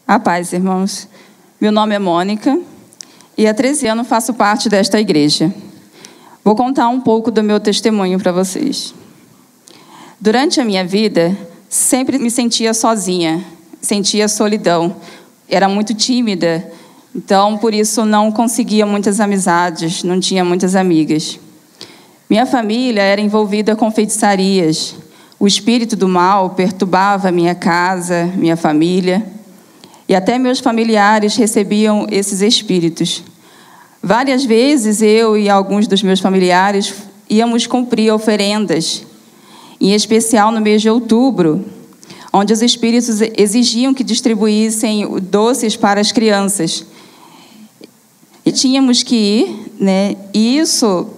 A paz, irmãos. Meu nome é Mônica e há 13 anos faço parte desta igreja. Vou contar um pouco do meu testemunho para vocês. Durante a minha vida, sempre me sentia sozinha, sentia solidão. Era muito tímida, então por isso não conseguia muitas amizades, não tinha muitas amigas. Minha família era envolvida com feitiçarias. O espírito do mal perturbava minha casa, minha família. E até meus familiares recebiam esses espíritos. Várias vezes eu e alguns dos meus familiares íamos cumprir oferendas, em especial no mês de outubro, onde os espíritos exigiam que distribuíssem doces para as crianças. E tínhamos que ir, né? E isso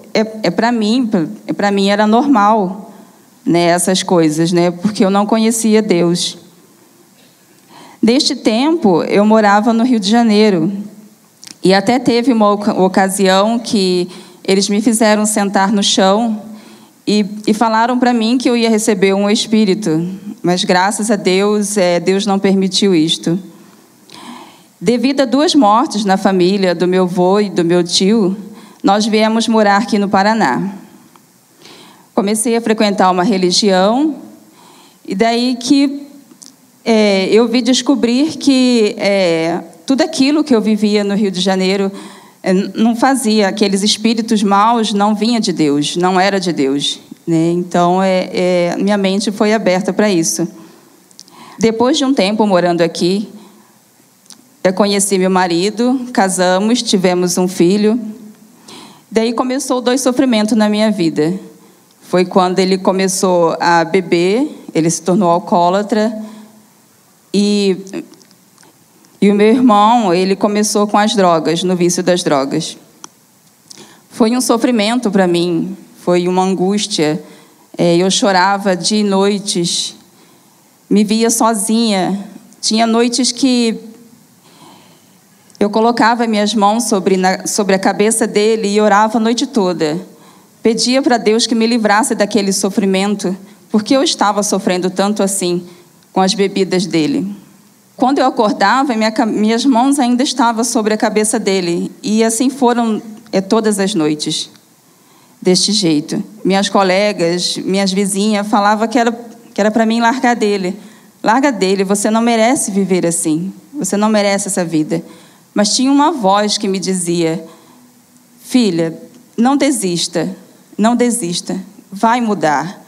para mim era normal, né? Essas coisas, né? Porque eu não conhecia Deus. Neste tempo, eu morava no Rio de Janeiro. E até teve uma ocasião que eles me fizeram sentar no chão e falaram para mim que eu ia receber um espírito. Mas, graças a Deus, Deus não permitiu isto. Devido a 2 mortes na família, do meu avô e do meu tio, nós viemos morar aqui no Paraná. Comecei a frequentar uma religião e daí que eu vi descobrir que tudo aquilo que eu vivia no Rio de Janeiro não fazia, aqueles espíritos maus não vinha de Deus, não era de Deus, né? Então, minha mente foi aberta para isso. Depois de um tempo morando aqui, eu conheci meu marido, casamos, tivemos um filho. Daí começou 2 sofrimentos na minha vida. Foi quando ele começou a beber, ele se tornou alcoólatra. E o meu irmão, ele começou com as drogas, no vício das drogas. Foi um sofrimento para mim, foi uma angústia. Eu chorava de noites, me via sozinha. Tinha noites que eu colocava minhas mãos sobre a cabeça dele e orava a noite toda. Pedia para Deus que me livrasse daquele sofrimento, porque eu estava sofrendo tanto assim com as bebidas dele. Quando eu acordava, minhas mãos ainda estavam sobre a cabeça dele. E assim foram todas as noites, deste jeito. Minhas colegas, minhas vizinhas falavam que era para mim largar dele. Larga dele, você não merece viver assim. Você não merece essa vida. Mas tinha uma voz que me dizia: filha, não desista, não desista. Vai mudar.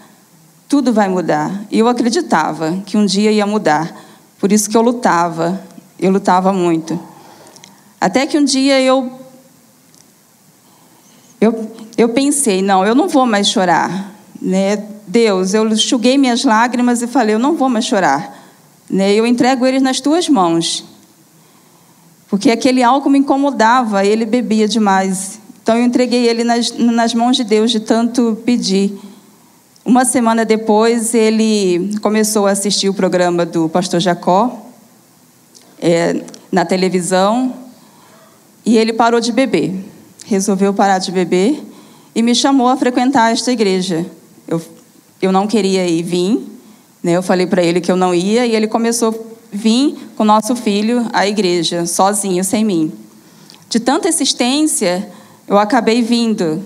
Tudo vai mudar. E eu acreditava que um dia ia mudar. Por isso que eu lutava muito. Até que um dia eu pensei, não, eu não vou mais chorar, né? Deus, eu enxuguei minhas lágrimas e falei, eu não vou mais chorar, né? Eu entrego eles nas tuas mãos. Porque aquele álcool me incomodava, ele bebia demais. Então eu entreguei ele nas mãos de Deus, de tanto pedir. Uma semana depois, ele começou a assistir o programa do pastor Jacó, na televisão, e ele parou de beber. Resolveu parar de beber e me chamou a frequentar esta igreja. Eu não queria vir, né? Eu falei para ele que eu não ia, e ele começou a vir com o nosso filho à igreja, sozinho, sem mim. De tanta insistência, eu acabei vindo.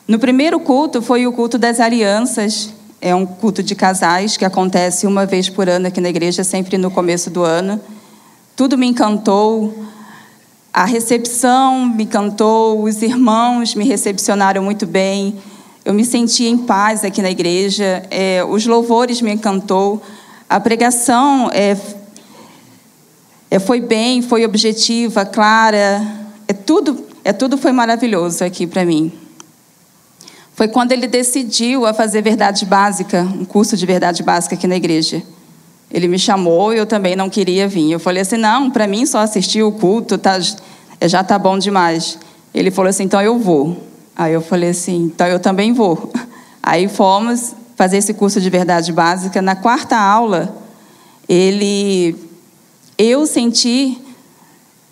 No primeiro culto foi o culto das alianças, é um culto de casais que acontece uma vez por ano aqui na igreja, sempre no começo do ano. Tudo me encantou, a recepção me encantou, os irmãos me recepcionaram muito bem, eu me senti em paz aqui na igreja, os louvores me encantou, a pregação foi bem, foi objetiva, clara, tudo foi maravilhoso aqui para mim. Foi quando ele decidiu a fazer verdade básica, um curso de verdade básica aqui na igreja. Ele me chamou e eu também não queria vir. Eu falei assim, não, para mim só assistir o culto já está bom demais. Ele falou assim, então eu vou. Aí eu falei assim, então eu também vou. Aí fomos fazer esse curso de verdade básica. Na 4ª aula, eu senti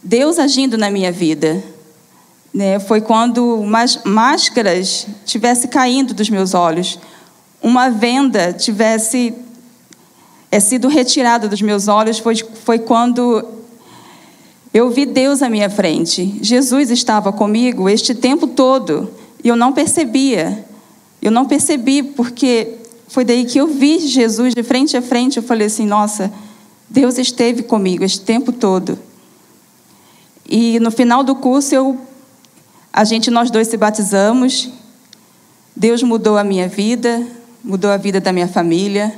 Deus agindo na minha vida. Foi quando máscaras tivessem caindo dos meus olhos, uma venda tivesse sido retirado dos meus olhos foi quando eu vi Deus à minha frente. Jesus estava comigo este tempo todo e eu não percebia. Eu não percebi porque foi daí que eu vi Jesus de frente a frente. Eu falei assim, nossa, Deus esteve comigo este tempo todo. E no final do curso, nós dois se batizamos. Deus mudou a minha vida, mudou a vida da minha família,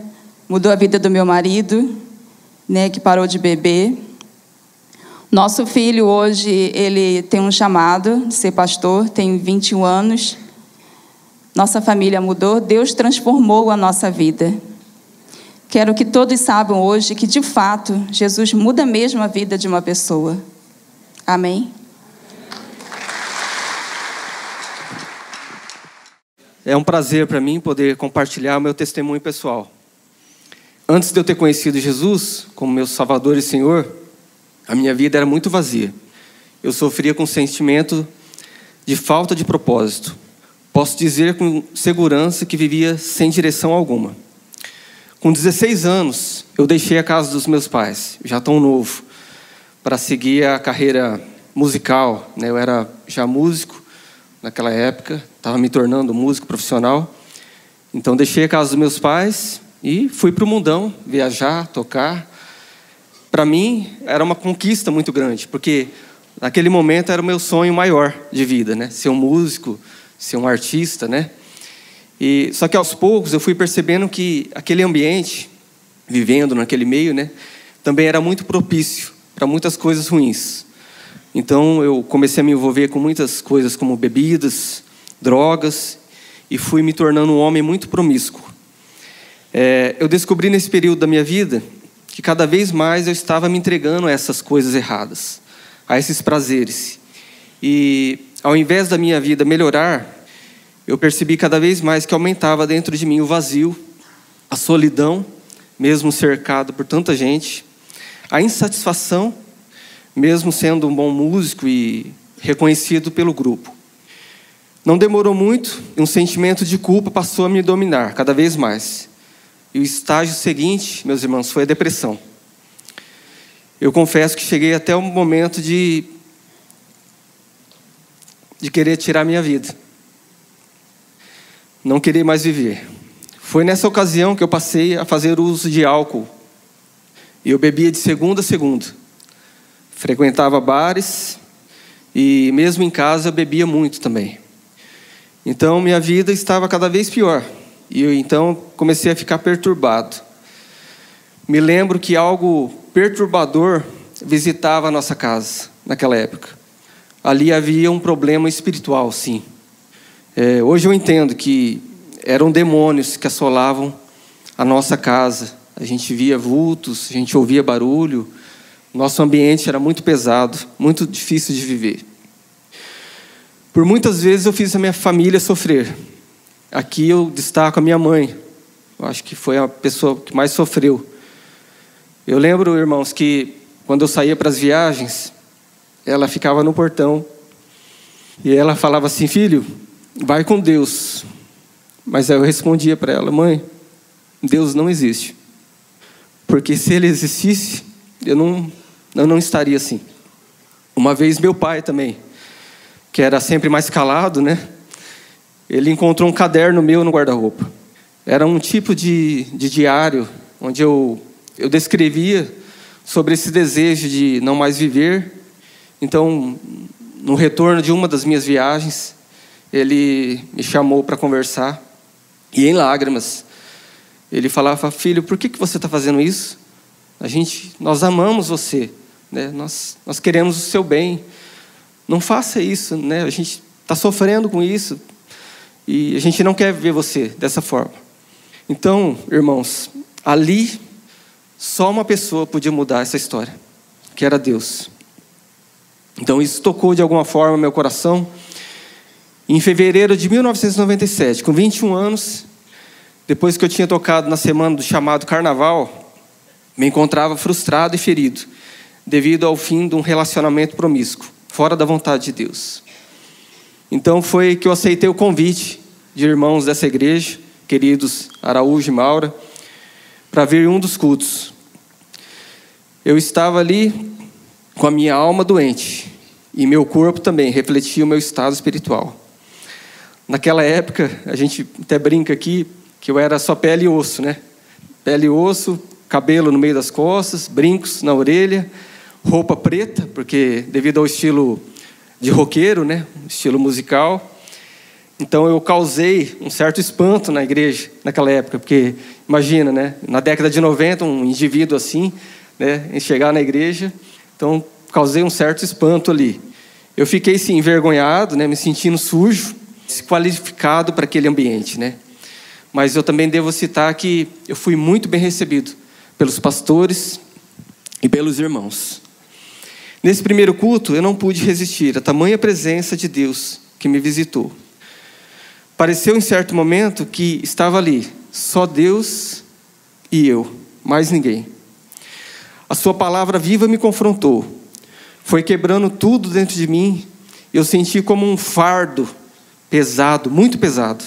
mudou a vida do meu marido, né, que parou de beber. Nosso filho hoje, ele tem um chamado de ser pastor, tem 21 anos. Nossa família mudou, Deus transformou a nossa vida. Quero que todos saibam hoje que, de fato, Jesus muda mesmo a vida de uma pessoa. Amém? É um prazer para mim poder compartilhar o meu testemunho pessoal. Antes de eu ter conhecido Jesus como meu Salvador e Senhor, a minha vida era muito vazia. Eu sofria com um sentimento de falta de propósito. Posso dizer com segurança que vivia sem direção alguma. Com 16 anos, eu deixei a casa dos meus pais, já tão novo, para seguir a carreira musical. Eu era já músico naquela época, estava me tornando músico profissional. Então deixei a casa dos meus pais e fui para o mundão, viajar, tocar. Para mim era uma conquista muito grande, porque naquele momento era o meu sonho maior de vida, ser um músico, ser um artista, só que aos poucos eu fui percebendo que aquele ambiente, vivendo naquele meio, também era muito propício para muitas coisas ruins. Então eu comecei a me envolver com muitas coisas como bebidas, drogas, e fui me tornando um homem muito promíscuo. Eu descobri nesse período da minha vida que cada vez mais eu estava me entregando a essas coisas erradas, a esses prazeres. E ao invés da minha vida melhorar, eu percebi cada vez mais que aumentava dentro de mim o vazio, a solidão, mesmo cercado por tanta gente, a insatisfação, mesmo sendo um bom músico e reconhecido pelo grupo. Não demorou muito e um sentimento de culpa passou a me dominar cada vez mais. E o estágio seguinte, meus irmãos, foi a depressão. Eu confesso que cheguei até o momento de querer tirar minha vida. Não querer mais viver. Foi nessa ocasião que eu passei a fazer uso de álcool. E eu bebia de segunda a segunda. Frequentava bares e mesmo em casa eu bebia muito também. Então minha vida estava cada vez pior. E eu então comecei a ficar perturbado. Me lembro que algo perturbador visitava a nossa casa naquela época. Ali havia um problema espiritual, sim. Hoje eu entendo que eram demônios que assolavam a nossa casa. A gente via vultos, a gente ouvia barulho. Nosso ambiente era muito pesado, muito difícil de viver. Por muitas vezes eu fiz a minha família sofrer. Aqui eu destaco a minha mãe. Eu acho que foi a pessoa que mais sofreu. Eu lembro, irmãos, que quando eu saía para as viagens, ela ficava no portão. E ela falava assim, filho, vai com Deus. Mas aí eu respondia para ela, mãe, Deus não existe. Porque se ele existisse, eu não estaria assim. Uma vez meu pai também, que era sempre mais calado, ele encontrou um caderno meu no guarda-roupa. Era um tipo de diário, onde eu descrevia sobre esse desejo de não mais viver. Então, no retorno de uma das minhas viagens, ele me chamou para conversar. E em lágrimas, ele falava, filho, por que você está fazendo isso? Nós amamos você, nós queremos o seu bem. Não faça isso, a gente está sofrendo com isso. E a gente não quer ver você dessa forma. Então, irmãos, ali, só uma pessoa podia mudar essa história, que era Deus. Então isso tocou de alguma forma meu coração. Em fevereiro de 1997, com 21 anos, depois que eu tinha tocado na semana do chamado Carnaval, me encontrava frustrado e ferido, devido ao fim de um relacionamento promíscuo, fora da vontade de Deus. Então foi que eu aceitei o convite de irmãos dessa igreja, queridos Araújo e Maura, para ver um dos cultos. Eu estava ali com a minha alma doente e meu corpo também refletia o meu estado espiritual. Naquela época, a gente até brinca aqui que eu era só pele e osso, né? Pele e osso, cabelo no meio das costas, brincos na orelha, roupa preta, porque devido ao estilo de roqueiro, né? Estilo musical. Então eu causei um certo espanto na igreja naquela época, porque imagina, né? Na década de 90, um indivíduo assim, né? Em chegar na igreja, então causei um certo espanto ali. Eu fiquei sim envergonhado, né? Me sentindo sujo, desqualificado para aquele ambiente, né? Mas eu também devo citar que eu fui muito bem recebido pelos pastores e pelos irmãos. Nesse primeiro culto, eu não pude resistir à tamanha presença de Deus que me visitou. Pareceu em certo momento que estava ali, só Deus e eu, mais ninguém. A sua palavra viva me confrontou, foi quebrando tudo dentro de mim. Eu senti como um fardo pesado, muito pesado,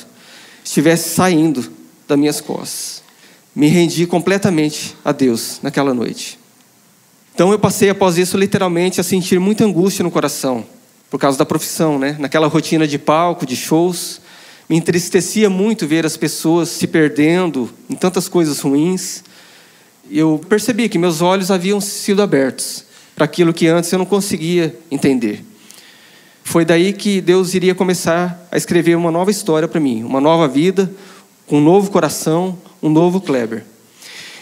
estivesse saindo das minhas costas. Me rendi completamente a Deus naquela noite. Então eu passei após isso literalmente a sentir muita angústia no coração, por causa da profissão, né? Naquela rotina de palco, de shows, me entristecia muito ver as pessoas se perdendo em tantas coisas ruins. Eu percebi que meus olhos haviam sido abertos para aquilo que antes eu não conseguia entender. Foi daí que Deus iria começar a escrever uma nova história para mim, uma nova vida, um novo coração, um novo Kleber.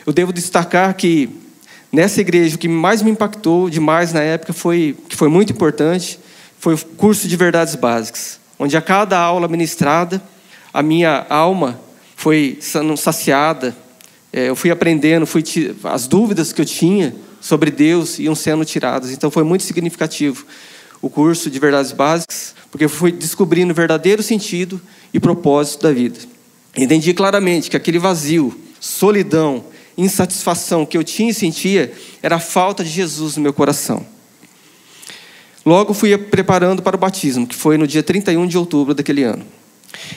Eu devo destacar que nessa igreja o que mais me impactou demais na época que foi muito importante, foi o curso de verdades básicas, onde a cada aula ministrada, a minha alma foi sendo saciada, eu fui aprendendo, as dúvidas que eu tinha sobre Deus iam sendo tiradas. Então foi muito significativo o curso de verdades básicas, porque eu fui descobrindo o verdadeiro sentido e propósito da vida. Entendi claramente que aquele vazio, solidão, insatisfação que eu tinha e sentia era a falta de Jesus no meu coração. Logo fui preparando para o batismo, que foi no dia 31 de outubro daquele ano.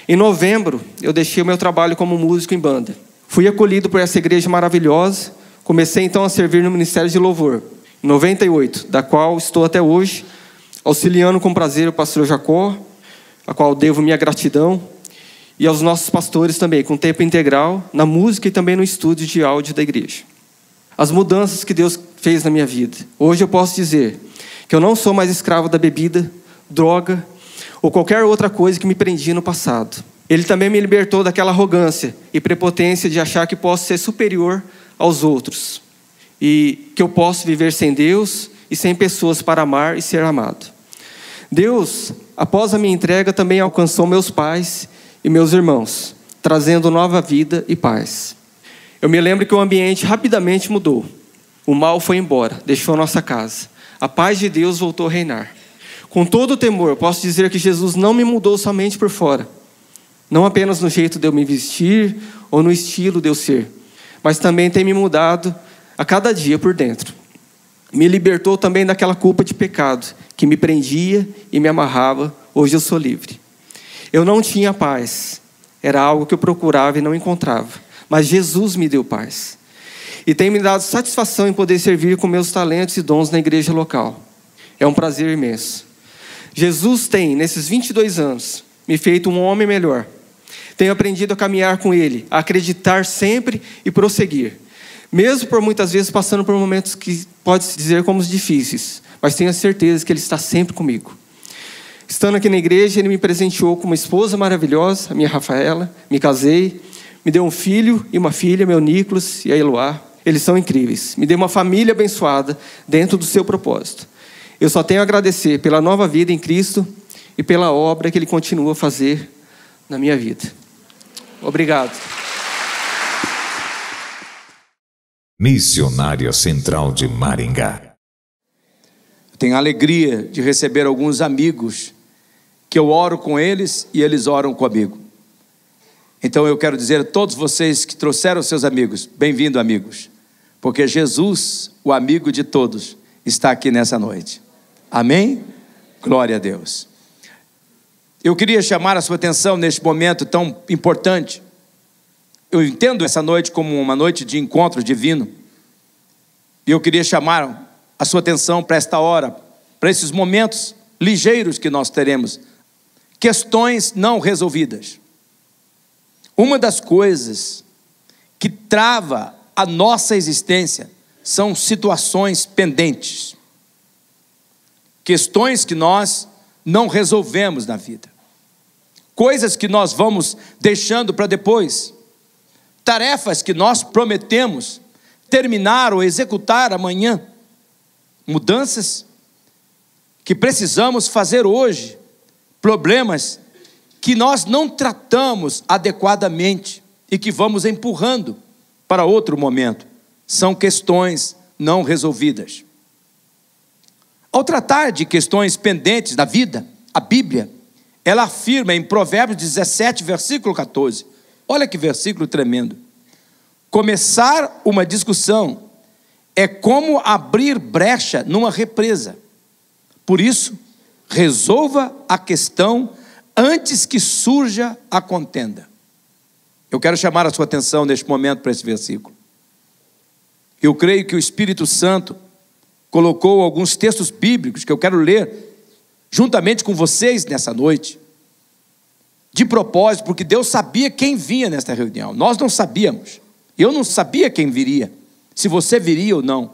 Em novembro, eu deixei o meu trabalho como músico em banda. Fui acolhido por essa igreja maravilhosa. Comecei então a servir no Ministério de Louvor, em 98, da qual estou até hoje, auxiliando com prazer o pastor Jacó, a qual devo minha gratidão, e aos nossos pastores também, com tempo integral, na música e também no estúdio de áudio da igreja. As mudanças que Deus fez na minha vida. Hoje eu posso dizer que eu não sou mais escravo da bebida, droga ou qualquer outra coisa que me prendia no passado. Ele também me libertou daquela arrogância e prepotência de achar que posso ser superior aos outros e que eu posso viver sem Deus e sem pessoas para amar e ser amado. Deus, após a minha entrega, também alcançou meus pais e meus irmãos, trazendo nova vida e paz. Eu me lembro que o ambiente rapidamente mudou. O mal foi embora, deixou nossa casa. A paz de Deus voltou a reinar. Com todo o temor, eu posso dizer que Jesus não me mudou somente por fora. Não apenas no jeito de eu me vestir ou no estilo de eu ser, mas também tem me mudado a cada dia por dentro. Me libertou também daquela culpa de pecado que me prendia e me amarrava. Hoje eu sou livre. Eu não tinha paz. Era algo que eu procurava e não encontrava. Mas Jesus me deu paz. E tem me dado satisfação em poder servir com meus talentos e dons na igreja local. É um prazer imenso. Jesus tem, nesses 22 anos, me feito um homem melhor. Tenho aprendido a caminhar com Ele, a acreditar sempre e prosseguir. Mesmo por muitas vezes passando por momentos que pode-se dizer como os difíceis, mas tenho a certeza que Ele está sempre comigo. Estando aqui na igreja, Ele me presenteou com uma esposa maravilhosa, a minha Rafaela, me casei, me deu um filho e uma filha, meu Nicolas e a Eloá. Eles são incríveis. Me deu uma família abençoada dentro do seu propósito. Eu só tenho a agradecer pela nova vida em Cristo e pela obra que Ele continua a fazer na minha vida. Obrigado. Missionária Central de Maringá. Tenho a alegria de receber alguns amigos que eu oro com eles e eles oram comigo. Então eu quero dizer a todos vocês que trouxeram seus amigos, bem-vindo, amigos, porque Jesus, o amigo de todos, está aqui nessa noite. Amém? Glória a Deus. Eu queria chamar a sua atenção neste momento tão importante. eu entendo essa noite como uma noite de encontro divino. E eu queria chamar a sua atenção para esta hora, para esses momentos ligeiros que nós teremos. Questões não resolvidas. Uma das coisas que trava a nossa existência são situações pendentes. Questões que nós não resolvemos na vida. Coisas que nós vamos deixando para depois. Tarefas que nós prometemos terminar ou executar amanhã. Mudanças que precisamos fazer hoje. Problemas que nós não tratamos adequadamente e que vamos empurrando para outro momento. São questões não resolvidas. Ao tratar de questões pendentes da vida, a Bíblia, ela afirma em Provérbios 17, versículo 14. Olha que versículo tremendo. Começar uma discussão é como abrir brecha numa represa. Por isso, resolva a questão antes que surja a contenda. Eu quero chamar a sua atenção neste momento para esse versículo. Eu creio que o Espírito Santo colocou alguns textos bíblicos que eu quero ler juntamente com vocês nessa noite, de propósito, porque Deus sabia quem vinha nesta reunião. Nós não sabíamos. Eu não sabia quem viria, se você viria ou não.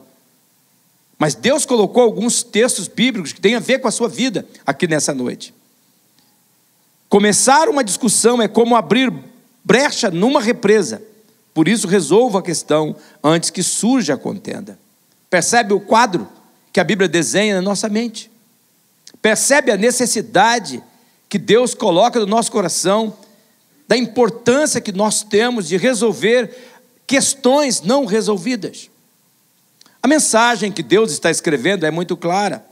Mas Deus colocou alguns textos bíblicos que têm a ver com a sua vida aqui nessa noite. Começar uma discussão é como abrir brecha numa represa. Por isso, resolva a questão antes que surja a contenda. Percebe o quadro que a Bíblia desenha na nossa mente? Percebe a necessidade que Deus coloca no nosso coração, da importância que nós temos de resolver questões não resolvidas. A mensagem que Deus está escrevendo é muito clara.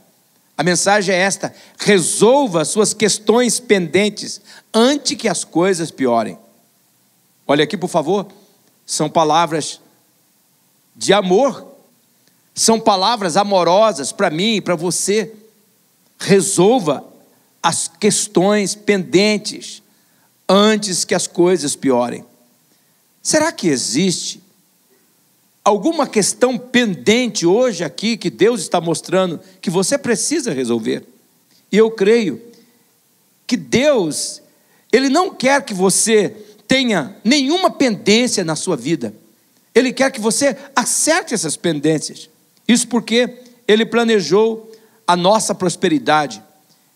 A mensagem é esta: resolva suas questões pendentes antes que as coisas piorem. Olha aqui, por favor, são palavras de amor, são palavras amorosas para mim e para você. Resolva as questões pendentes antes que as coisas piorem. Será que existe alguma questão pendente hoje aqui que Deus está mostrando que você precisa resolver? E eu creio que Deus, Ele não quer que você tenha nenhuma pendência na sua vida. Ele quer que você acerte essas pendências. Isso porque Ele planejou a nossa prosperidade.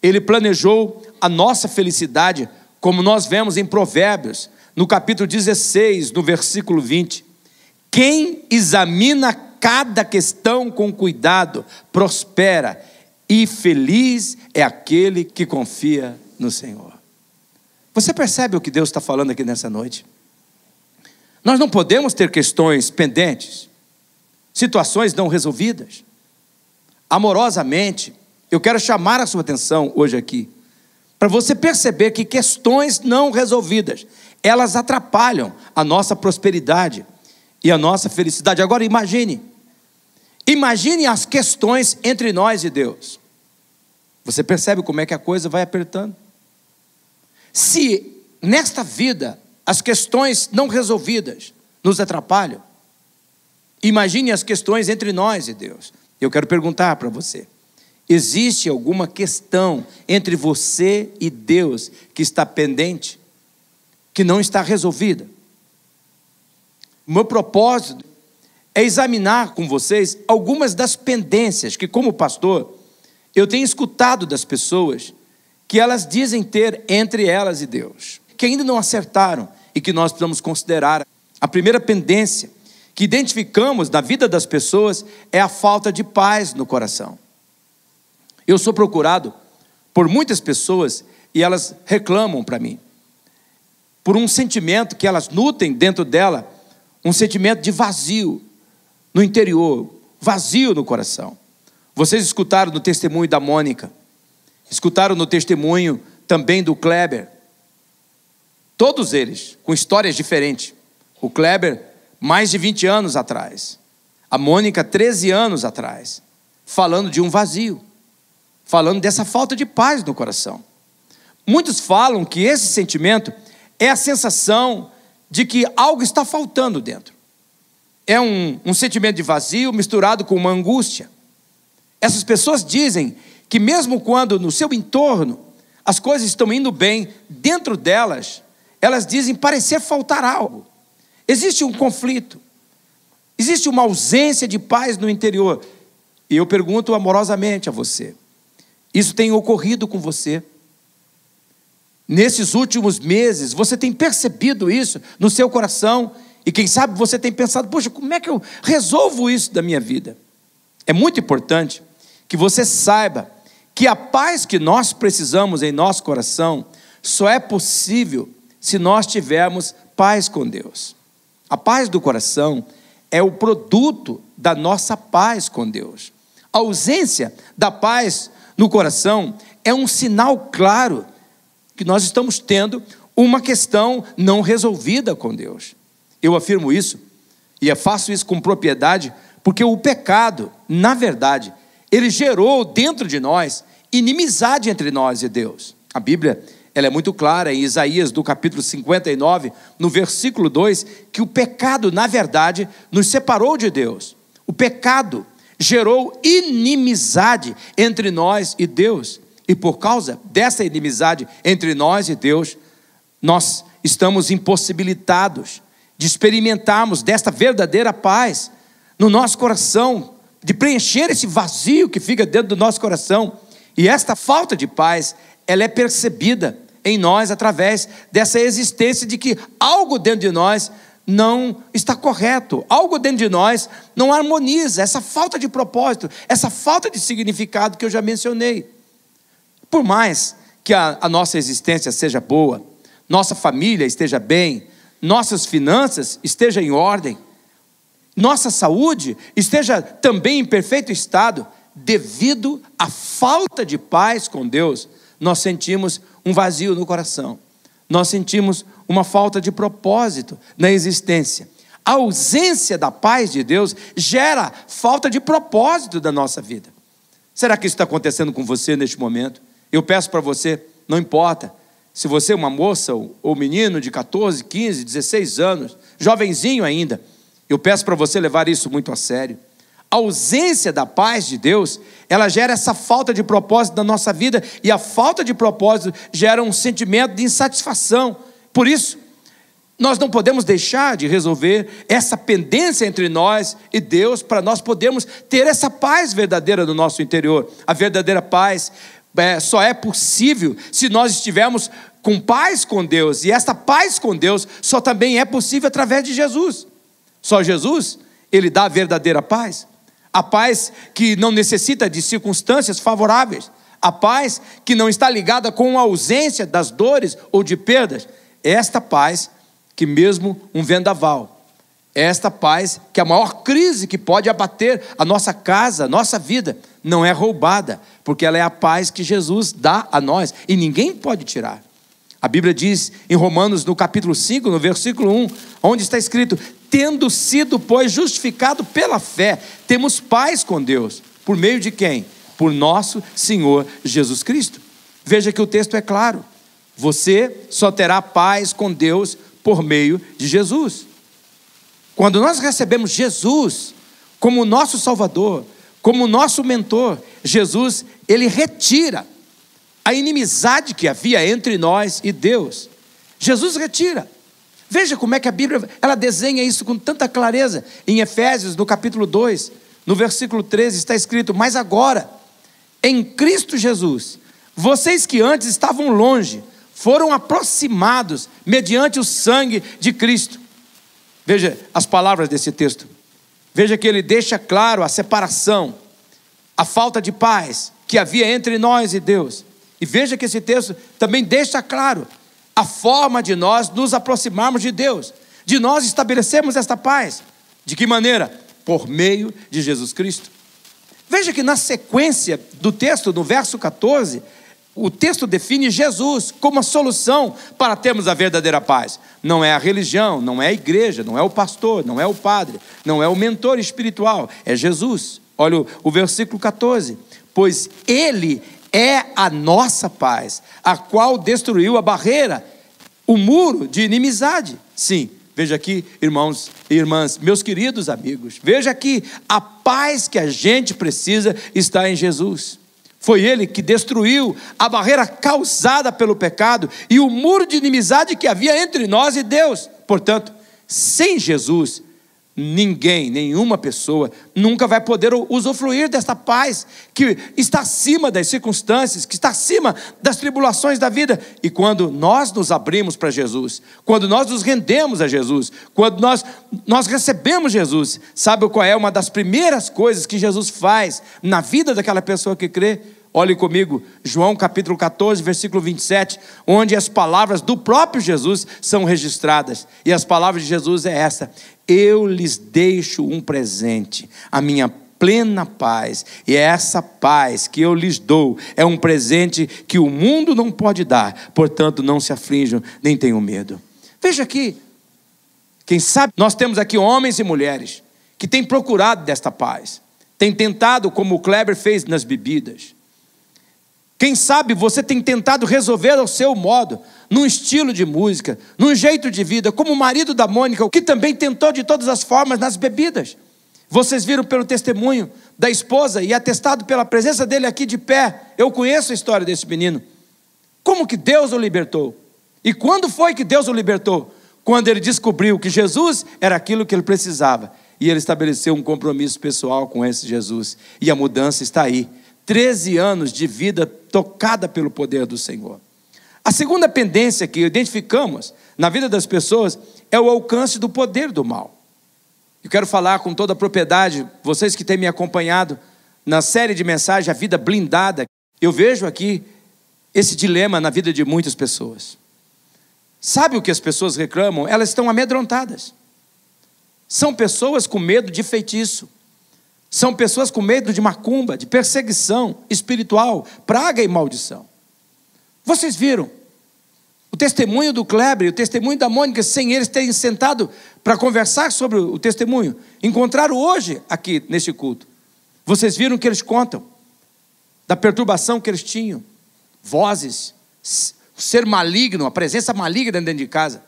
Ele planejou a nossa felicidade, como nós vemos em Provérbios, no capítulo 16, no versículo 20. Quem examina cada questão com cuidado, prospera, e feliz é aquele que confia no Senhor. Você percebe o que Deus está falando aqui nessa noite? Nós não podemos ter questões pendentes, situações não resolvidas. Amorosamente, eu quero chamar a sua atenção hoje aqui, para você perceber que questões não resolvidas, elas atrapalham a nossa prosperidade e a nossa felicidade. Agora imagine as questões entre nós e Deus. Você percebe como é que a coisa vai apertando? Se nesta vida as questões não resolvidas nos atrapalham, imagine as questões entre nós e Deus. Eu quero perguntar para você: existe alguma questão entre você e Deus que está pendente, que não está resolvida? O meu propósito é examinar com vocês algumas das pendências que, como pastor, eu tenho escutado das pessoas que elas dizem ter entre elas e Deus, que ainda não acertaram e que nós precisamos considerar. A primeira pendência que identificamos na vida das pessoas é a falta de paz no coração. Eu sou procurado por muitas pessoas e elas reclamam para mim, por um sentimento que elas nutrem dentro dela, um sentimento de vazio no interior, vazio no coração. Vocês escutaram no testemunho da Mônica, escutaram no testemunho também do Kleber, todos eles com histórias diferentes. O Kleber, mais de 20 anos atrás, a Mônica, 13 anos atrás, falando de um vazio, falando dessa falta de paz no coração. Muitos falam que esse sentimento é a sensação de que algo está faltando dentro. É um sentimento de vazio misturado com uma angústia. Essas pessoas dizem que mesmo quando no seu entorno as coisas estão indo bem, dentro delas, elas dizem parecer faltar algo. Existe um conflito, existe uma ausência de paz no interior. E eu pergunto amorosamente a você, isso tem ocorrido com você? Nesses últimos meses, você tem percebido isso no seu coração? E quem sabe você tem pensado, poxa, como é que eu resolvo isso da minha vida? É muito importante que você saiba que a paz que nós precisamos em nosso coração só é possível se nós tivermos paz com Deus. A paz do coração é o produto da nossa paz com Deus. A ausência da paz no coração é um sinal claro que nós estamos tendo uma questão não resolvida com Deus. Eu afirmo isso, e faço isso com propriedade, porque o pecado, na verdade, ele gerou dentro de nós inimizade entre nós e Deus. A Bíblia, ela é muito clara em Isaías, do capítulo 59, no versículo 2, que o pecado, na verdade, nos separou de Deus. O pecado gerou inimizade entre nós e Deus. E por causa dessa inimizade entre nós e Deus, nós estamos impossibilitados de experimentarmos desta verdadeira paz no nosso coração, de preencher esse vazio que fica dentro do nosso coração. E esta falta de paz, ela é percebida em nós através dessa existência de que algo dentro de nós não está correto, algo dentro de nós não harmoniza, essa falta de propósito, essa falta de significado que eu já mencionei. Por mais que a nossa existência seja boa, nossa família esteja bem, nossas finanças estejam em ordem, nossa saúde esteja também em perfeito estado, devido à falta de paz com Deus, nós sentimos um vazio no coração, nós sentimos uma falta de propósito na existência. A ausência da paz de Deus gera falta de propósito da nossa vida. Será que isso está acontecendo com você neste momento? Eu peço para você, não importa se você é uma moça ou menino de 14, 15, 16 anos, jovenzinho ainda, eu peço para você levar isso muito a sério. A ausência da paz de Deus, ela gera essa falta de propósito na nossa vida, e a falta de propósito gera um sentimento de insatisfação. Por isso, nós não podemos deixar de resolver essa pendência entre nós e Deus, para nós podermos ter essa paz verdadeira no nosso interior. A verdadeira paz só é possível se nós estivermos com paz com Deus, e esta paz com Deus só também é possível através de Jesus. Só Jesus, Ele dá a verdadeira paz. A paz que não necessita de circunstâncias favoráveis. A paz que não está ligada com a ausência das dores ou de perdas. É esta paz que mesmo um vendaval, é esta paz que a maior crise que pode abater a nossa casa, a nossa vida, não é roubada, porque ela é a paz que Jesus dá a nós, e ninguém pode tirar. A Bíblia diz em Romanos, no capítulo 5, no versículo 1, onde está escrito: tendo sido, pois, justificado pela fé, temos paz com Deus. Por meio de quem? Por nosso Senhor Jesus Cristo. Veja que o texto é claro. Você só terá paz com Deus por meio de Jesus. Quando nós recebemos Jesus como nosso Salvador, como nosso mentor, Jesus, Ele retira a inimizade que havia entre nós e Deus. Jesus retira. Veja como é que a Bíblia, ela desenha isso com tanta clareza. Em Efésios, no capítulo 2, no versículo 13, está escrito: mas agora, em Cristo Jesus, vocês que antes estavam longe, foram aproximados mediante o sangue de Cristo. Veja as palavras desse texto. Veja que ele deixa claro a separação, a falta de paz que havia entre nós e Deus. E veja que esse texto também deixa claro a forma de nós nos aproximarmos de Deus, de nós estabelecermos esta paz. De que maneira? Por meio de Jesus Cristo. Veja que na sequência do texto, no verso 14, o texto define Jesus como a solução para termos a verdadeira paz. Não é a religião, não é a igreja, não é o pastor, não é o padre, não é o mentor espiritual, é Jesus. Olha o versículo 14. Pois Ele é a nossa paz, a qual destruiu a barreira, o muro de inimizade. Sim, Veja aqui, irmãos e irmãs, meus queridos amigos, veja aqui, a paz que a gente precisa está em Jesus. Foi Ele que destruiu a barreira causada pelo pecado e o muro de inimizade que havia entre nós e Deus. Portanto, sem Jesus, ninguém, nenhuma pessoa nunca vai poder usufruir desta paz que está acima das circunstâncias, que está acima das tribulações da vida. E quando nós nos abrimos para Jesus, quando nós nos rendemos a Jesus, quando nós recebemos Jesus, sabe qual é uma das primeiras coisas que Jesus faz na vida daquela pessoa que crê? Olhe comigo, João capítulo 14, versículo 27, onde as palavras do próprio Jesus são registradas. E as palavras de Jesus é essa: eu lhes deixo um presente, a minha plena paz. E é essa paz que eu lhes dou, é um presente que o mundo não pode dar. Portanto, não se aflijam, nem tenham medo. Veja aqui, quem sabe nós temos aqui homens e mulheres que têm procurado desta paz, têm tentado como o Kleber fez nas bebidas. Quem sabe você tem tentado resolver ao seu modo, num estilo de música, num jeito de vida, como o marido da Mônica, que também tentou de todas as formas nas bebidas. Vocês viram pelo testemunho da esposa e atestado pela presença dele aqui de pé. Eu conheço a história desse menino. Como que Deus o libertou? E quando foi que Deus o libertou? Quando ele descobriu que Jesus era aquilo que ele precisava. E ele estabeleceu um compromisso pessoal com esse Jesus. E a mudança está aí. 13 anos de vida tocada pelo poder do Senhor. A segunda pendência que identificamos na vida das pessoas é o alcance do poder do mal. Eu quero falar com toda a propriedade, vocês que têm me acompanhado na série de mensagens A Vida Blindada, eu vejo aqui esse dilema na vida de muitas pessoas. Sabe o que as pessoas reclamam? Elas estão amedrontadas. São pessoas com medo de feitiço. São pessoas com medo de macumba, de perseguição espiritual, praga e maldição. Vocês viram o testemunho do Kleber e o testemunho da Mônica, sem eles terem sentado para conversar sobre o testemunho, encontraram hoje aqui neste culto. Vocês viram que eles contam da perturbação que eles tinham, vozes, ser maligno, a presença maligna dentro de casa.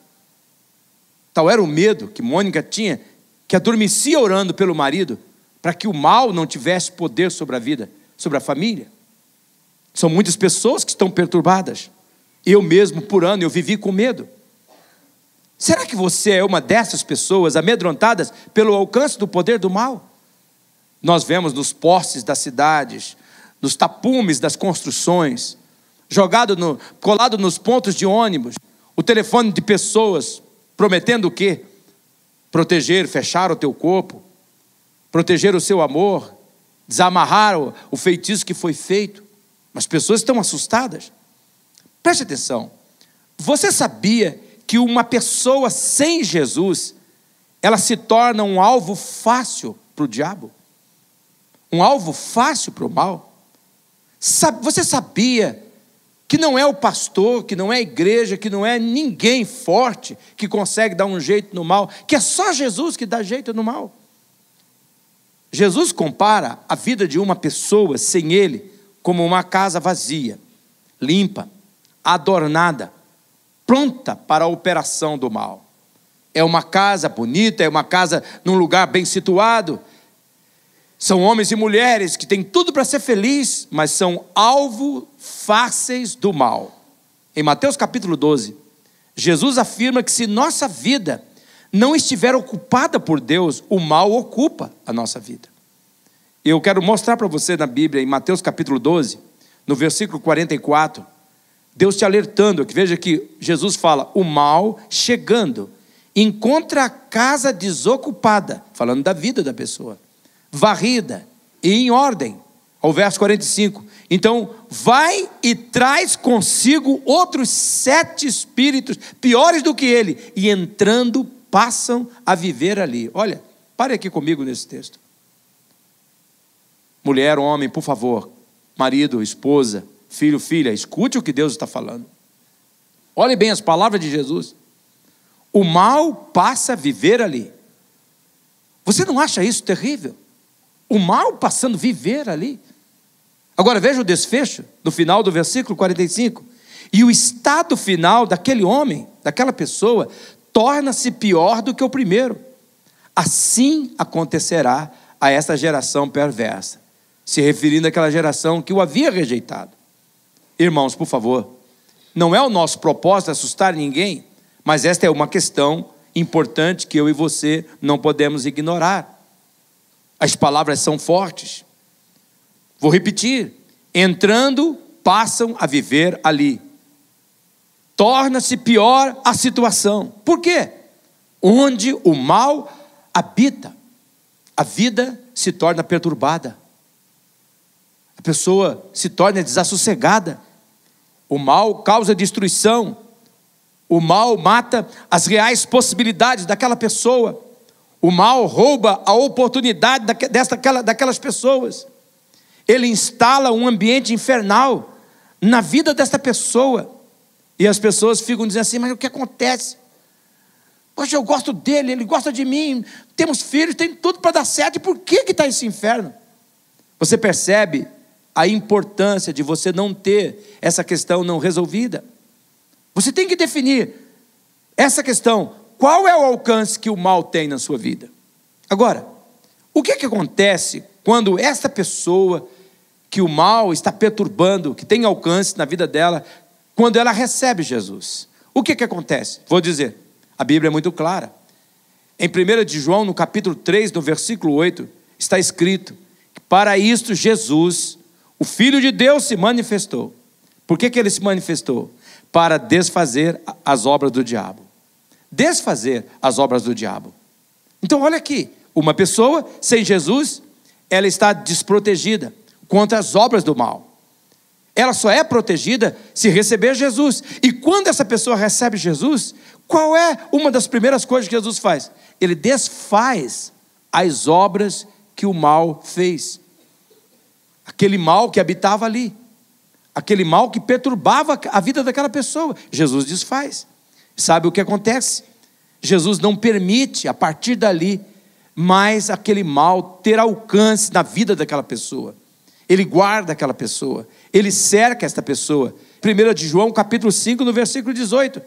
Tal era o medo que Mônica tinha, que adormecia orando pelo marido, para que o mal não tivesse poder sobre a vida, sobre a família. São muitas pessoas que estão perturbadas. Eu mesmo, por ano, eu vivi com medo. Será que você é uma dessas pessoas amedrontadas pelo alcance do poder do mal? Nós vemos nos postes das cidades, nos tapumes das construções, colado nos pontos de ônibus, o telefone de pessoas prometendo o quê? Proteger, fechar o teu corpo, proteger o seu amor, desamarrar o feitiço que foi feito. As pessoas estão assustadas. Preste atenção. Você sabia que uma pessoa sem Jesus, ela se torna um alvo fácil para o diabo? Um alvo fácil para o mal? Você sabia que não é o pastor, que não é a igreja, que não é ninguém forte que consegue dar um jeito no mal, que é só Jesus que dá jeito no mal? Jesus compara a vida de uma pessoa sem Ele como uma casa vazia, limpa, adornada, pronta para a operação do mal. É uma casa bonita, é uma casa num lugar bem situado. São homens e mulheres que têm tudo para ser feliz, mas são alvo fáceis do mal. Em Mateus capítulo 12, Jesus afirma que se nossa vida não estiver ocupada por Deus, o mal ocupa a nossa vida. Eu quero mostrar para você na Bíblia, em Mateus capítulo 12, no versículo 44, Deus te alertando, que veja que Jesus fala, o mal chegando, encontra a casa desocupada, falando da vida da pessoa, varrida e em ordem, ao verso 45, então vai e traz consigo outros 7 espíritos, piores do que ele, e entrando passam a viver ali. Olha, pare aqui comigo nesse texto. Mulher, homem, por favor, marido, esposa, filho, filha, escute o que Deus está falando. Olhe bem as palavras de Jesus. O mal passa a viver ali. Você não acha isso terrível? O mal passando a viver ali. Agora veja o desfecho, no final do versículo 45. E o estado final daquele homem, daquela pessoa, torna-se pior do que o primeiro. Assim acontecerá a esta geração perversa, se referindo àquela geração que o havia rejeitado. Irmãos, por favor, não é o nosso propósito assustar ninguém, mas esta é uma questão importante que eu e você não podemos ignorar. As palavras são fortes. Vou repetir: entrando, passam a viver ali. Torna-se pior a situação. Por quê? Onde o mal habita, a vida se torna perturbada. A pessoa se torna desassossegada. O mal causa destruição. O mal mata as reais possibilidades daquela pessoa. O mal rouba a oportunidade daquelas pessoas. Ele instala um ambiente infernal na vida dessa pessoa. E as pessoas ficam dizendo assim: mas o que acontece? Hoje eu gosto dele, ele gosta de mim, temos filhos, tem tudo para dar certo, e por que está esse inferno? Você percebe a importância de você não ter essa questão não resolvida? Você tem que definir essa questão: qual é o alcance que o mal tem na sua vida? Agora, o que acontece quando essa pessoa que o mal está perturbando, que tem alcance na vida dela, quando ela recebe Jesus? O que acontece? Vou dizer, a Bíblia é muito clara. Em 1 de João, no capítulo 3, no versículo 8, está escrito que para isto Jesus, o Filho de Deus, se manifestou. Por que ele se manifestou? Para desfazer as obras do diabo. Desfazer as obras do diabo. Então olha aqui, uma pessoa sem Jesus, ela está desprotegida contra as obras do mal. Ela só é protegida se receber Jesus. E quando essa pessoa recebe Jesus, qual é uma das primeiras coisas que Jesus faz? Ele desfaz as obras que o mal fez. Aquele mal que habitava ali. Aquele mal que perturbava a vida daquela pessoa. Jesus desfaz. Sabe o que acontece? Jesus não permite, a partir dali, mais aquele mal ter alcance na vida daquela pessoa. Ele guarda aquela pessoa. Ele cerca esta pessoa. 1 de João, capítulo 5, no versículo 18.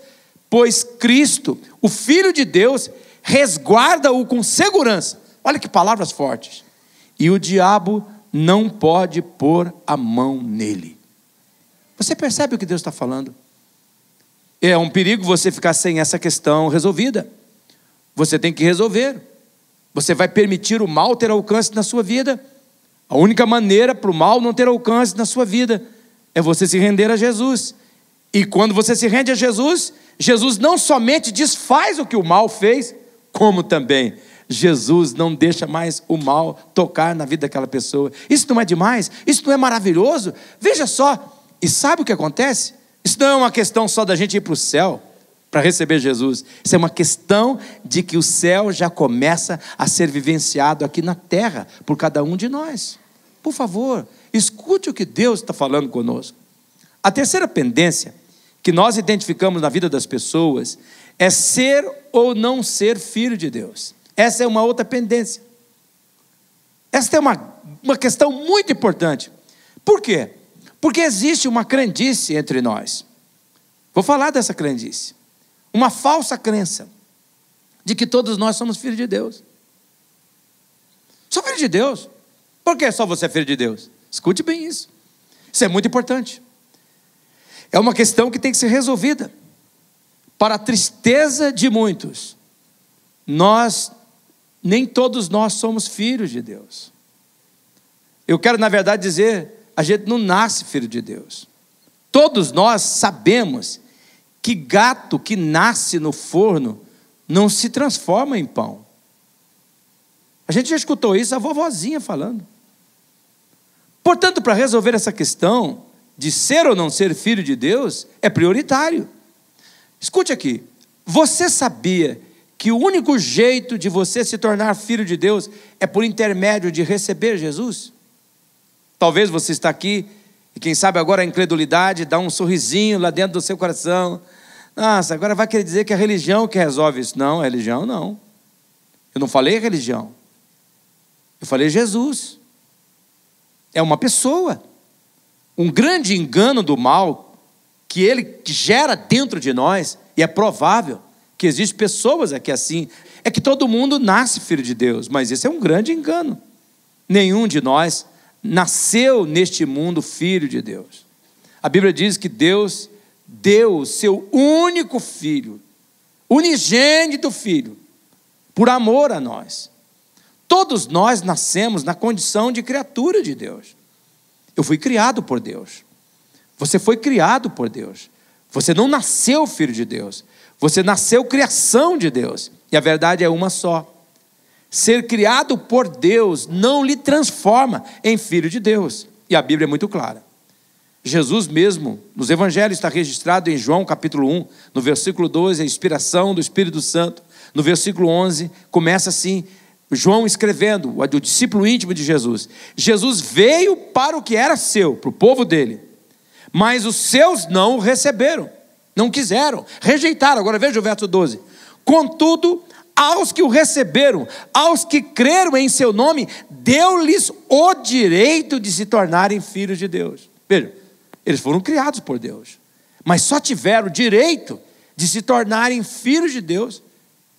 Pois Cristo, o Filho de Deus, resguarda-o com segurança. Olha que palavras fortes. E o diabo não pode pôr a mão nele. Você percebe o que Deus está falando? É um perigo você ficar sem essa questão resolvida. Você tem que resolver. Você vai permitir o mal ter alcance na sua vida? A única maneira para o mal não ter alcance na sua vida é você se render a Jesus. E quando você se rende a Jesus, Jesus não somente desfaz o que o mal fez, como também Jesus não deixa mais o mal tocar na vida daquela pessoa. Isso não é demais? Isso não é maravilhoso? Veja só. E sabe o que acontece? Isso não é uma questão só da gente ir para o céu para receber Jesus. Isso é uma questão de que o céu já começa a ser vivenciado aqui na terra por cada um de nós. Por favor, escute o que Deus está falando conosco. A terceira pendência que nós identificamos na vida das pessoas é ser ou não ser filho de Deus. Essa é uma outra pendência. Essa é uma questão muito importante. Por quê? Porque existe uma crendice entre nós. Vou falar dessa crendice. Uma falsa crença de que todos nós somos filhos de Deus. Sou filho de Deus. Por que só você é filho de Deus? Escute bem isso. Isso é muito importante. É uma questão que tem que ser resolvida. Para a tristeza de muitos, nem todos nós somos filhos de Deus. Eu quero, na verdade, dizer, a gente não nasce filho de Deus. Todos nós sabemos que gato que nasce no forno não se transforma em pão. A gente já escutou isso, a vovozinha falando. Portanto, para resolver essa questão de ser ou não ser filho de Deus, é prioritário. Escute aqui, você sabia que o único jeito de você se tornar filho de Deus é por intermédio de receber Jesus? Talvez você está aqui e quem sabe agora a incredulidade dá um sorrisinho lá dentro do seu coração. Nossa, agora vai querer dizer que é a religião que resolve isso. Não, a religião não. Eu não falei religião. Eu falei Jesus. É uma pessoa. Um grande engano do mal que ele gera dentro de nós, e é provável que existem pessoas aqui assim, é que todo mundo nasce filho de Deus, mas esse é um grande engano. Nenhum de nós nasceu neste mundo filho de Deus. A Bíblia diz que Deus deu o seu único filho, unigênito filho, por amor a nós. Todos nós nascemos na condição de criatura de Deus. Eu fui criado por Deus. Você foi criado por Deus. Você não nasceu filho de Deus. Você nasceu criação de Deus. E a verdade é uma só. Ser criado por Deus não lhe transforma em filho de Deus. E a Bíblia é muito clara. Jesus mesmo, nos evangelhos, está registrado em João capítulo 1, no versículo 12, a inspiração do Espírito Santo. No versículo 11, começa assim, João escrevendo, o discípulo íntimo de Jesus. Jesus veio para o que era seu, para o povo dele. Mas os seus não o receberam, não quiseram, rejeitaram. Agora veja o verso 12. Contudo, aos que o receberam, aos que creram em seu nome, deu-lhes o direito de se tornarem filhos de Deus. Veja, eles foram criados por Deus, mas só tiveram o direito de se tornarem filhos de Deus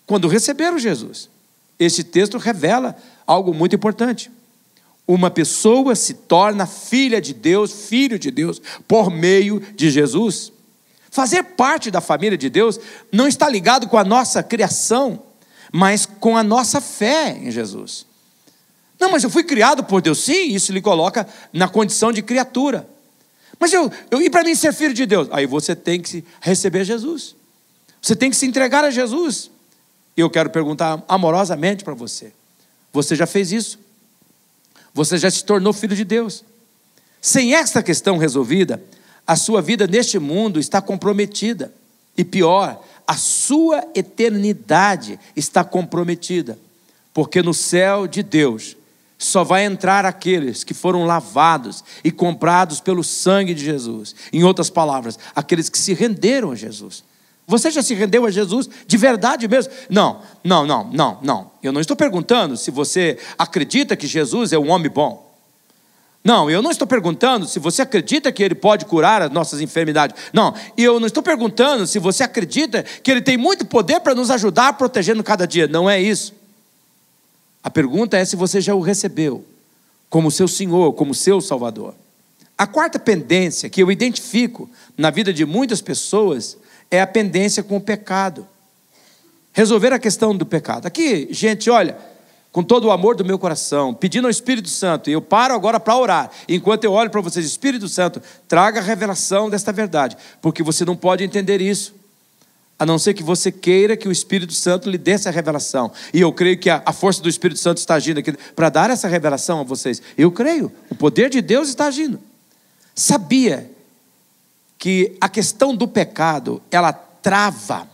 quando receberam Jesus. Esse texto revela algo muito importante. Uma pessoa se torna filha de Deus, filho de Deus, por meio de Jesus. Fazer parte da família de Deus não está ligado com a nossa criação, mas com a nossa fé em Jesus. Não, mas eu fui criado por Deus. Sim, isso lhe coloca na condição de criatura. Mas e para mim ser filho de Deus? Aí você tem que receber Jesus. Você tem que se entregar a Jesus. E eu quero perguntar amorosamente para você. Você já fez isso? Você já se tornou filho de Deus? Sem esta questão resolvida, a sua vida neste mundo está comprometida. E pior, a sua eternidade está comprometida. Porque no céu de Deus só vai entrar aqueles que foram lavados e comprados pelo sangue de Jesus. Em outras palavras, aqueles que se renderam a Jesus. Você já se rendeu a Jesus de verdade mesmo? Não. Eu não estou perguntando se você acredita que Jesus é um homem bom. Não, eu não estou perguntando se você acredita que Ele pode curar as nossas enfermidades. Não, eu não estou perguntando se você acredita que Ele tem muito poder para nos ajudar protegendo cada dia. Não é isso. A pergunta é se você já o recebeu como seu Senhor, como seu Salvador. A quarta pendência que eu identifico na vida de muitas pessoas é a pendência com o pecado. Resolver a questão do pecado. Aqui, gente, olha, com todo o amor do meu coração, pedindo ao Espírito Santo, e eu paro agora para orar, enquanto eu olho para vocês, Espírito Santo, traga a revelação desta verdade, porque você não pode entender isso, a não ser que você queira que o Espírito Santo lhe dê essa revelação. E eu creio que a força do Espírito Santo está agindo aqui para dar essa revelação a vocês. Eu creio, o poder de Deus está agindo. Sabia que a questão do pecado, ela trava,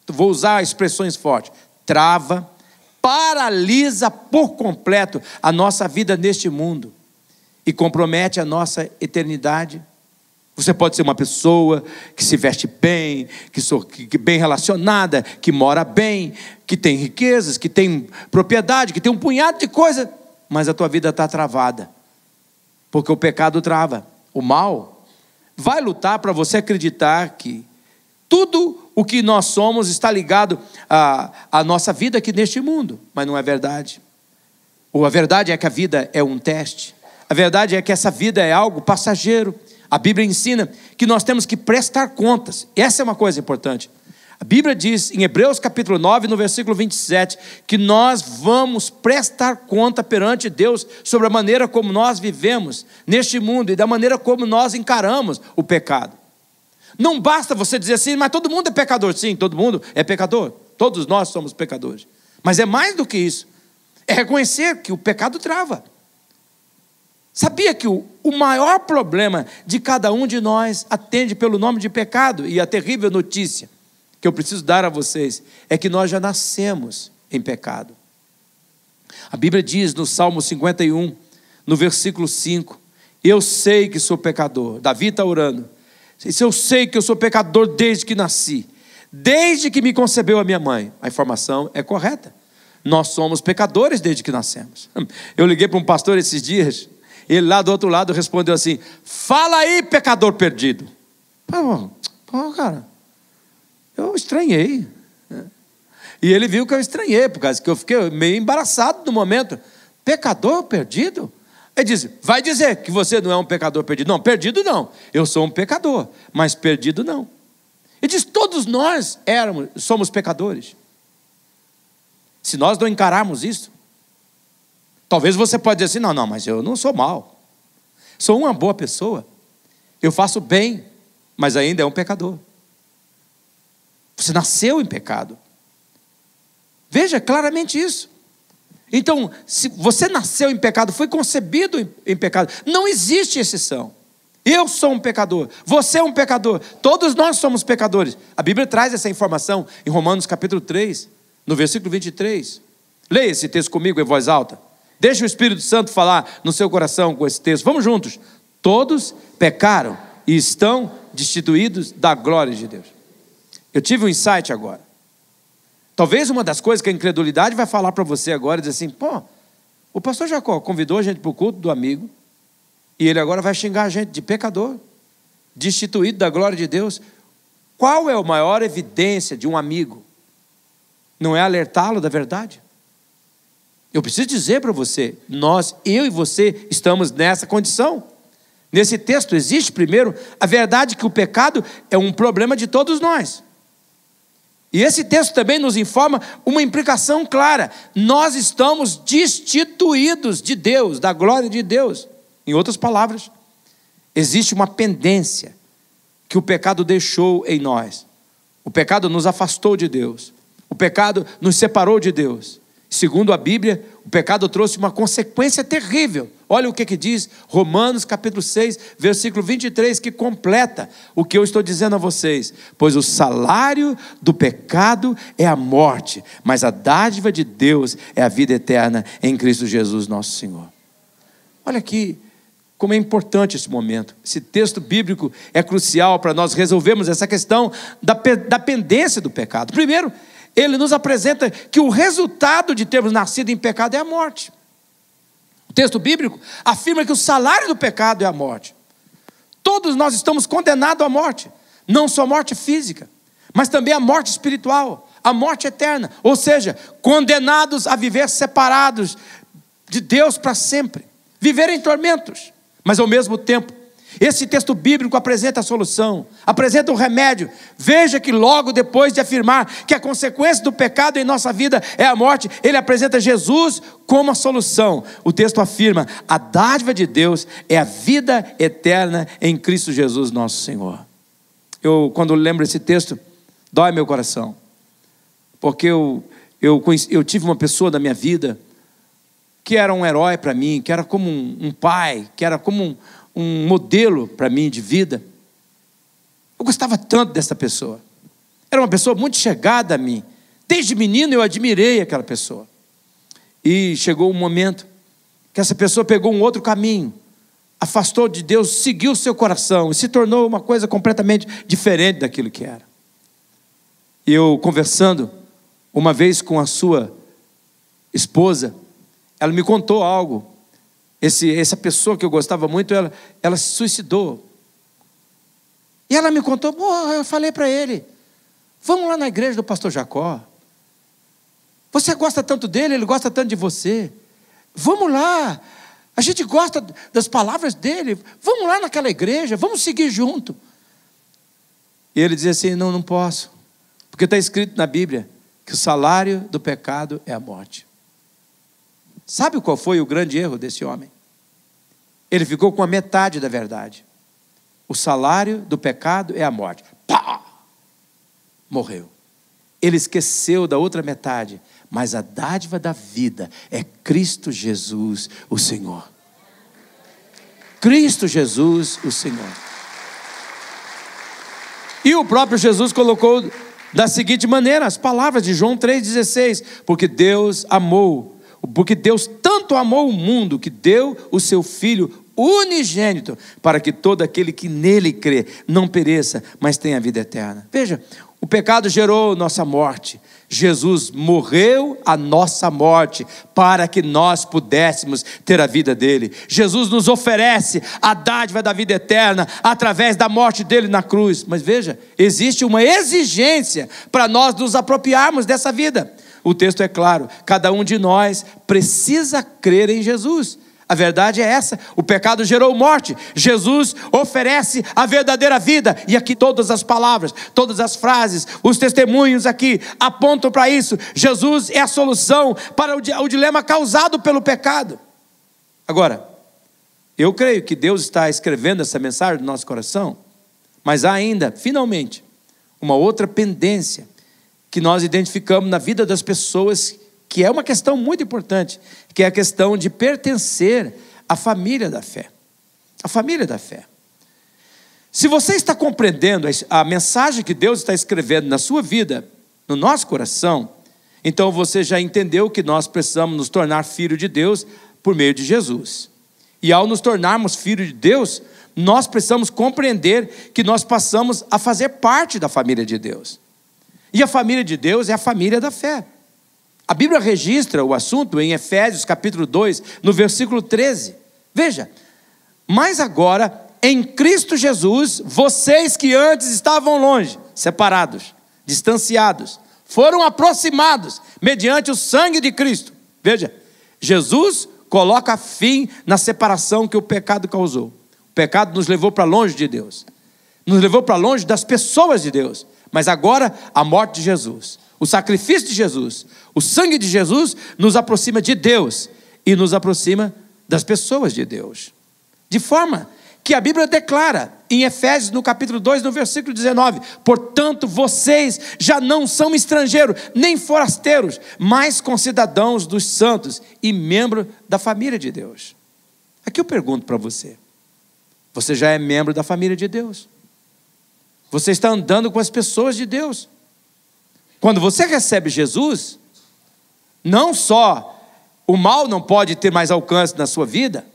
vou usar expressões fortes, trava, paralisa por completo a nossa vida neste mundo e compromete a nossa eternidade. Você pode ser uma pessoa que se veste bem, que bem relacionada, que mora bem, que tem riquezas, que tem propriedade, que tem um punhado de coisa, mas a tua vida está travada, porque o pecado trava. O mal vai lutar para você acreditar que tudo o que nós somos está ligado à nossa vida aqui neste mundo, mas não é verdade. Ou a verdade é que a vida é um teste, a verdade é que essa vida é algo passageiro. A Bíblia ensina que nós temos que prestar contas. Essa é uma coisa importante. A Bíblia diz em Hebreus capítulo 9, no versículo 27, que nós vamos prestar conta perante Deus sobre a maneira como nós vivemos neste mundo e da maneira como nós encaramos o pecado. Não basta você dizer assim, mas todo mundo é pecador. Sim, todo mundo é pecador. Todos nós somos pecadores. Mas é mais do que isso. É reconhecer que o pecado trava. Sabia que o maior problema de cada um de nós atende pelo nome de pecado? E a terrível notícia que eu preciso dar a vocês é que nós já nascemos em pecado. A Bíblia diz no Salmo 51, no versículo 5, eu sei que sou pecador. Davi está orando. Eu sei que eu sou pecador desde que nasci, desde que me concebeu a minha mãe. A informação é correta. Nós somos pecadores desde que nascemos. Eu liguei para um pastor esses dias. Ele lá do outro lado respondeu assim, fala aí, pecador perdido. Pô, cara, eu estranhei. E ele viu que eu estranhei, por causa que eu fiquei meio embaraçado no momento. Pecador perdido? Ele disse, vai dizer que você não é um pecador perdido. Não, perdido não. Eu sou um pecador, mas perdido não. Ele diz, todos nós somos pecadores. Se nós não encararmos isso, talvez você pode dizer assim, não, mas eu não sou mau. Sou uma boa pessoa. Eu faço bem, mas ainda é um pecador. Você nasceu em pecado. Veja claramente isso. Então, se você nasceu em pecado, foi concebido em pecado, não existe exceção. Eu sou um pecador, você é um pecador, todos nós somos pecadores. A Bíblia traz essa informação em Romanos capítulo 3, no versículo 23. Leia esse texto comigo em voz alta. Deixa o Espírito Santo falar no seu coração com esse texto. Vamos juntos. Todos pecaram e estão destituídos da glória de Deus. Eu tive um insight agora. Talvez uma das coisas que a incredulidade vai falar para você agora, dizer assim, o pastor Jacó convidou a gente para o culto do amigo, e ele agora vai xingar a gente de pecador, destituído da glória de Deus. Qual é a maior evidência de um amigo? Não é alertá-lo da verdade? Eu preciso dizer para você, eu e você estamos nessa condição. Nesse texto existe primeiro a verdade que o pecado é um problema de todos nós. E esse texto também nos informa uma implicação clara. Nós estamos destituídos de Deus, da glória de Deus. Em outras palavras, existe uma pendência que o pecado deixou em nós. O pecado nos afastou de Deus. O pecado nos separou de Deus. Segundo a Bíblia, o pecado trouxe uma consequência terrível. Olha o que diz Romanos capítulo 6, versículo 23, que completa o que eu estou dizendo a vocês. Pois o salário do pecado é a morte, mas a dádiva de Deus é a vida eterna em Cristo Jesus nosso Senhor. Olha aqui como é importante esse momento. Esse texto bíblico é crucial para nós resolvermos essa questão da pendência do pecado. Primeiro, ele nos apresenta que o resultado de termos nascido em pecado é a morte. O texto bíblico afirma que o salário do pecado é a morte. Todos nós estamos condenados à morte. Não só a morte física, mas também a morte espiritual, a morte eterna. Ou seja, condenados a viver separados de Deus para sempre. Viver em tormentos. Mas ao mesmo tempo, esse texto bíblico apresenta a solução, apresenta o remédio. Veja que logo depois de afirmar que a consequência do pecado em nossa vida é a morte, ele apresenta Jesus como a solução. O texto afirma, a dádiva de Deus é a vida eterna em Cristo Jesus nosso Senhor. Quando lembro esse texto, dói meu coração. Porque eu tive uma pessoa da minha vida que era um herói para mim, que era como um pai, que era como um modelo para mim de vida. Eu gostava tanto dessa pessoa. Era uma pessoa muito chegada a mim. Desde menino eu admirei aquela pessoa. E chegou um momento que essa pessoa pegou um outro caminho, afastou de Deus, seguiu o seu coração e se tornou uma coisa completamente diferente daquilo que era. E eu conversando uma vez com a sua esposa, ela me contou algo. Essa pessoa que eu gostava muito, ela se suicidou. E ela me contou, eu falei para ele, vamos lá na igreja do pastor Jacó. Você gosta tanto dele, ele gosta tanto de você. Vamos lá, a gente gosta das palavras dele. Vamos lá naquela igreja, vamos seguir junto. E ele dizia assim, não posso. Porque está escrito na Bíblia que o salário do pecado é a morte. Sabe qual foi o grande erro desse homem? Ele ficou com a metade da verdade. O salário do pecado é a morte. Pá! Morreu. Ele esqueceu da outra metade. Mas a dádiva da vida é Cristo Jesus, o Senhor. Cristo Jesus, o Senhor. E o próprio Jesus colocou da seguinte maneira, as palavras de João 3,16. Porque Deus tanto amou o mundo que deu o seu Filho unigênito, para que todo aquele que nele crê não pereça, mas tenha vida eterna. Veja, o pecado gerou nossa morte, Jesus morreu a nossa morte para que nós pudéssemos ter a vida dele. Jesus nos oferece a dádiva da vida eterna através da morte dele na cruz. Mas veja, existe uma exigência para nós nos apropriarmos dessa vida. O texto é claro, cada um de nós precisa crer em Jesus. A verdade é essa, o pecado gerou morte, Jesus oferece a verdadeira vida, e aqui todas as palavras, todas as frases, os testemunhos aqui apontam para isso. Jesus é a solução para o dilema causado pelo pecado. Agora, eu creio que Deus está escrevendo essa mensagem no nosso coração, mas há ainda, finalmente, uma outra pendência que nós identificamos na vida das pessoas, que é uma questão muito importante, que é a questão de pertencer à família da fé. A família da fé. Se você está compreendendo a mensagem que Deus está escrevendo na sua vida, no nosso coração, então você já entendeu que nós precisamos nos tornar filho de Deus por meio de Jesus. E ao nos tornarmos filho de Deus, nós precisamos compreender que nós passamos a fazer parte da família de Deus. E a família de Deus é a família da fé. A Bíblia registra o assunto em Efésios capítulo 2, no versículo 13. Veja, mas agora, em Cristo Jesus, vocês que antes estavam longe, separados, distanciados, foram aproximados mediante o sangue de Cristo. Veja, Jesus coloca fim na separação que o pecado causou. O pecado nos levou para longe de Deus, nos levou para longe das pessoas de Deus. Mas agora, a morte de Jesus, o sacrifício de Jesus, o sangue de Jesus nos aproxima de Deus e nos aproxima das pessoas de Deus. De forma que a Bíblia declara em Efésios, no capítulo 2, no versículo 19: portanto, vocês já não são estrangeiros, nem forasteiros, mas concidadãos dos santos e membros da família de Deus. Aqui eu pergunto para você: você já é membro da família de Deus? Você está andando com as pessoas de Deus? Quando você recebe Jesus, não só o mal não pode ter mais alcance na sua vida,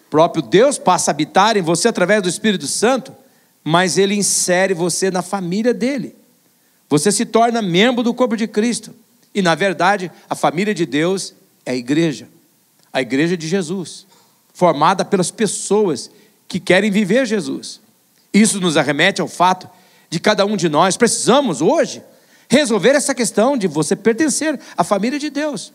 o próprio Deus passa a habitar em você através do Espírito Santo, mas Ele insere você na família dEle. Você se torna membro do corpo de Cristo. E na verdade, a família de Deus é a igreja de Jesus, formada pelas pessoas que querem viver Jesus. Isso nos arremete ao fato de cada um de nós precisamos hoje resolver essa questão de você pertencer à família de Deus,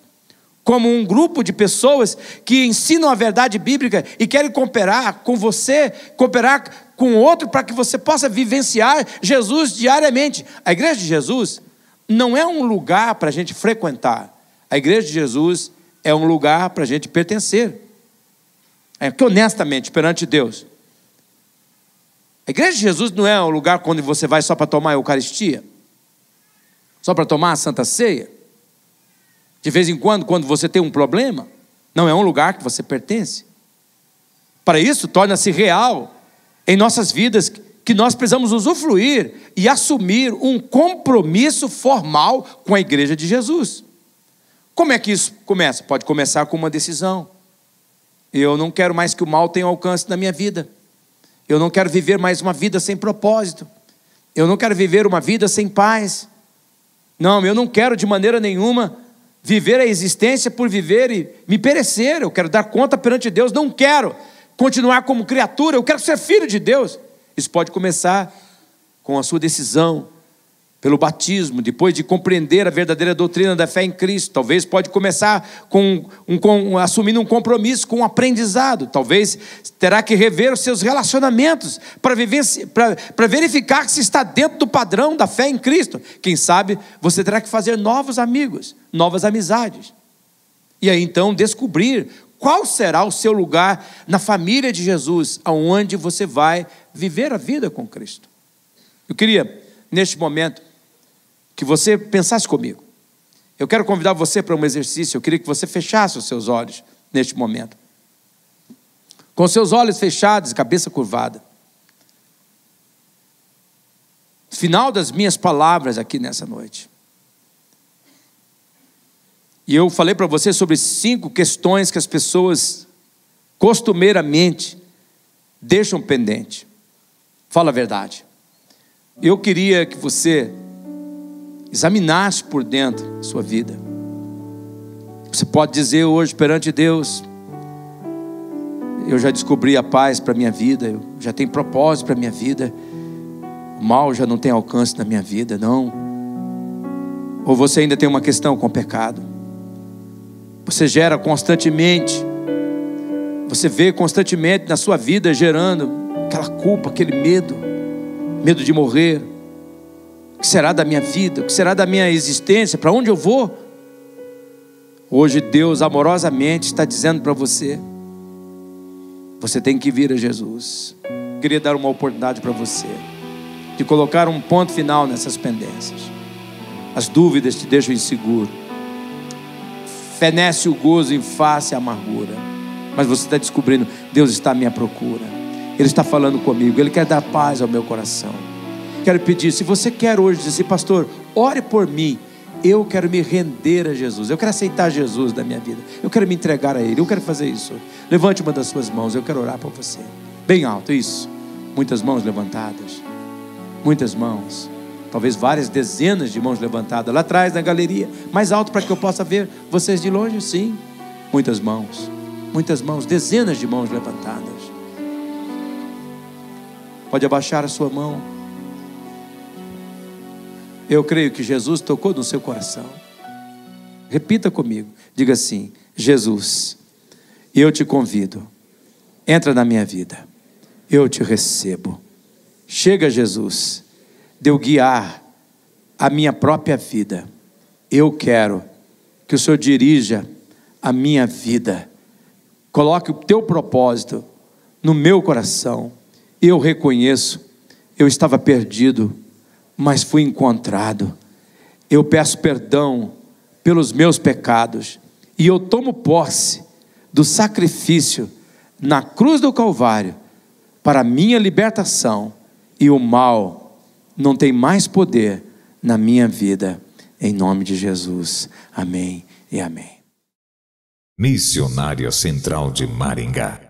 como um grupo de pessoas que ensinam a verdade bíblica e querem cooperar com você, cooperar com o outro para que você possa vivenciar Jesus diariamente. A igreja de Jesus não é um lugar para a gente frequentar, a igreja de Jesus é um lugar para a gente pertencer. É que honestamente, perante Deus, a igreja de Jesus não é um lugar onde você vai só para tomar a Eucaristia, só para tomar a Santa Ceia. De vez em quando você tem um problema, não é um lugar que você pertence. Para isso, torna-se real em nossas vidas que nós precisamos usufruir e assumir um compromisso formal com a igreja de Jesus. Como é que isso começa? Pode começar com uma decisão. Eu não quero mais que o mal tenha alcance na minha vida. Eu não quero viver mais uma vida sem propósito. Eu não quero viver uma vida sem paz. Não, eu não quero de maneira nenhuma viver a existência por viver e me perecer. Eu quero dar conta perante Deus. Não quero continuar como criatura. Eu quero ser filho de Deus. Isso pode começar com a sua decisão pelo batismo, depois de compreender a verdadeira doutrina da fé em Cristo. Talvez pode começar assumindo um compromisso com um aprendizado. Talvez terá que rever os seus relacionamentos para verificar se está dentro do padrão da fé em Cristo. Quem sabe você terá que fazer novos amigos, novas amizades. E aí então descobrir qual será o seu lugar na família de Jesus, aonde você vai viver a vida com Cristo. Eu queria, neste momento, que você pensasse comigo. Eu quero convidar você para um exercício. Eu queria que você fechasse os seus olhos neste momento. Com seus olhos fechados e cabeça curvada. Final das minhas palavras aqui nessa noite. E eu falei para você sobre 5 questões que as pessoas costumeiramente deixam pendente. Fala a verdade. Eu queria que você examinasse por dentro a sua vida. Você pode dizer hoje perante Deus: eu já descobri a paz para a minha vida, eu já tenho propósito para a minha vida, o mal já não tem alcance na minha vida, não. Ou você ainda tem uma questão com o pecado, você gera constantemente, você vê constantemente na sua vida gerando aquela culpa, aquele medo de morrer. O que será da minha vida? O que será da minha existência? Para onde eu vou? Hoje Deus amorosamente está dizendo para você: você tem que vir a Jesus. Eu queria dar uma oportunidade para você de colocar um ponto final nessas pendências. As dúvidas te deixam inseguro, fenece o gozo em face à amargura, mas você está descobrindo: Deus está à minha procura, Ele está falando comigo, Ele quer dar paz ao meu coração. Quero pedir, se você quer hoje dizer assim: pastor, ore por mim, eu quero me render a Jesus, eu quero aceitar Jesus na minha vida, eu quero me entregar a Ele, eu quero fazer isso. Levante uma das suas mãos, eu quero orar por você. Bem alto, isso. Muitas mãos levantadas, muitas mãos, talvez várias dezenas de mãos levantadas lá atrás na galeria, mais alto para que eu possa ver vocês de longe. Sim, muitas mãos, dezenas de mãos levantadas. Pode abaixar a sua mão. Eu creio que Jesus tocou no seu coração. Repita comigo, diga assim: Jesus, eu te convido, entra na minha vida, eu te recebo. Chega, Jesus, de eu guiar a minha própria vida. Eu quero que o Senhor dirija a minha vida. Coloque o teu propósito no meu coração. Eu reconheço, eu estava perdido, mas fui encontrado. Eu peço perdão pelos meus pecados e eu tomo posse do sacrifício na cruz do Calvário para a minha libertação, e o mal não tem mais poder na minha vida, em nome de Jesus. Amém e amém. Missionária Central de Maringá.